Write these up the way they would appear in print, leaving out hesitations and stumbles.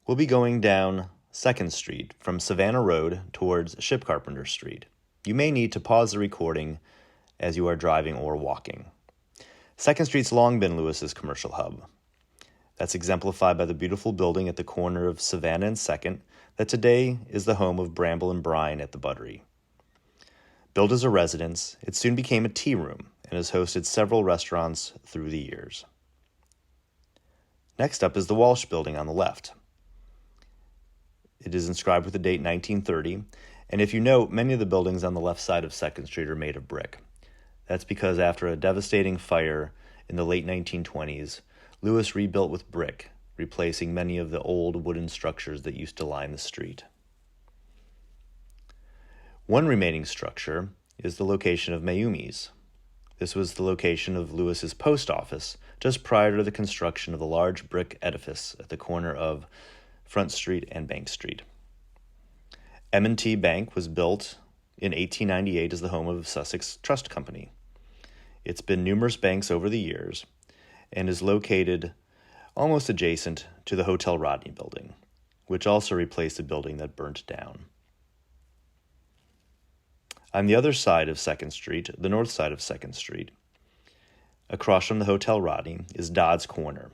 We'll be going down 2nd Street from Savannah Road towards Ship Carpenter Street. You may need to pause the recording as you are driving or walking. 2nd Street's long been Lewes's commercial hub. That's exemplified by the beautiful building at the corner of Savannah and 2nd that today is the home of Bramble and Brine at the Buttery. Built as a residence, it soon became a tea room and has hosted several restaurants through the years. Next up is the Walsh Building on the left. It is inscribed with the date 1930, and if you note, many of the buildings on the left side of 2nd Street are made of brick. That's because after a devastating fire in the late 1920s, Lewes rebuilt with brick, replacing many of the old wooden structures that used to line the street. One remaining structure is the location of Mayumi's. This was the location of Lewes's post office just prior to the construction of the large brick edifice at the corner of Front Street and Bank Street. M&T Bank was built in 1898 as the home of Sussex Trust Company. It's been numerous banks over the years and is located almost adjacent to the Hotel Rodney building, which also replaced a building that burnt down. On the other side of 2nd Street, the north side of 2nd Street, across from the Hotel Rodney, is Dodd's Corner,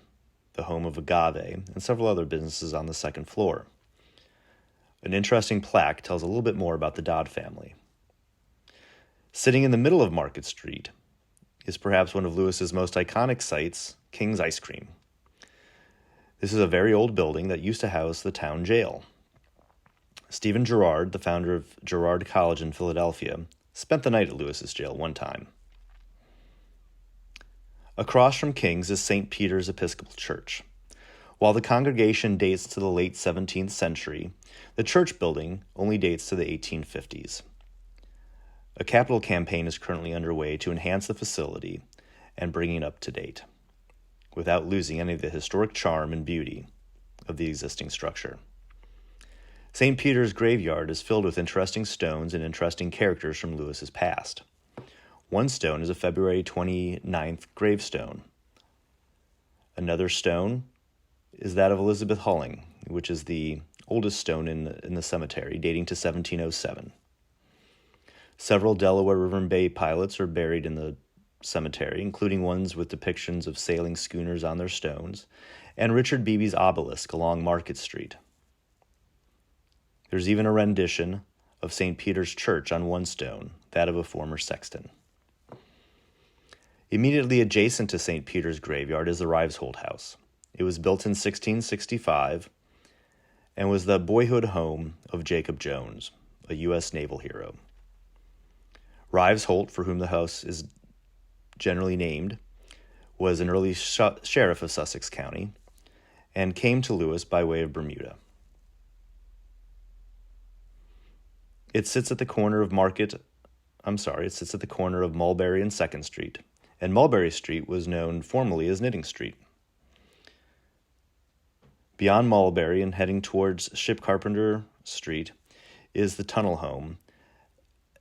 the home of Agave and several other businesses on the 2nd floor. An interesting plaque tells a little bit more about the Dodd family. Sitting in the middle of Market Street is perhaps one of Lewes's most iconic sites, King's Ice Cream. This is a very old building that used to house the town jail. Stephen Girard, the founder of Girard College in Philadelphia, spent the night at Lewes's jail one time. Across from King's is St. Peter's Episcopal Church. While the congregation dates to the late 17th century, the church building only dates to the 1850s. A capital campaign is currently underway to enhance the facility and bring it up to date, without losing any of the historic charm and beauty of the existing structure. St. Peter's graveyard is filled with interesting stones and interesting characters from Lewes's past. One stone is a February 29th gravestone. Another stone is that of Elizabeth Hulling, which is the oldest stone in the cemetery, dating to 1707. Several Delaware River and Bay pilots are buried in the cemetery, including ones with depictions of sailing schooners on their stones, and Richard Beebe's obelisk along Market Street. There's even a rendition of St. Peter's Church on one stone, that of a former sexton. Immediately adjacent to St. Peter's graveyard is the Rive's Holt House. It was built in 1665 and was the boyhood home of Jacob Jones, a U.S. naval hero. Rives Holt, for whom the house is generally named, was an early sheriff of Sussex County and came to Lewes by way of Bermuda. It sits at the corner of Mulberry and 2nd Street, and Mulberry Street was known formerly as Knitting Street. Beyond Mulberry and heading towards Ship Carpenter Street is the tunnel home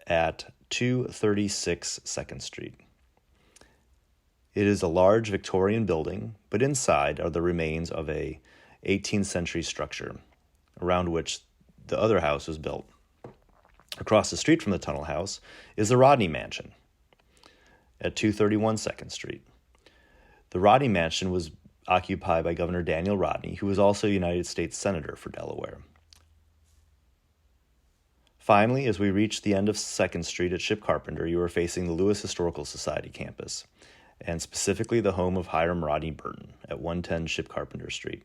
at 236 2nd Street. It is a large Victorian building, but inside are the remains of a 18th century structure, around which the other house was built. Across the street from the tunnel house is the Rodney Mansion at 231 2nd Street. The Rodney Mansion was occupied by Governor Daniel Rodney, who was also a United States Senator for Delaware. Finally, as we reach the end of 2nd Street at Ship Carpenter, you are facing the Lewes Historical Society campus, and specifically the home of Hiram Rodney Burton at 110 Ship Carpenter Street.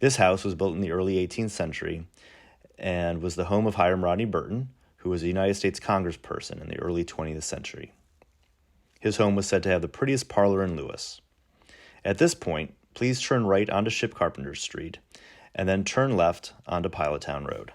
This house was built in the early 18th century and was the home of Hiram Rodney Burton, who was a United States congressperson in the early 20th century. His home was said to have the prettiest parlor in Lewes. At this point, please turn right onto Ship Carpenter Street, and then turn left onto Pilottown Road.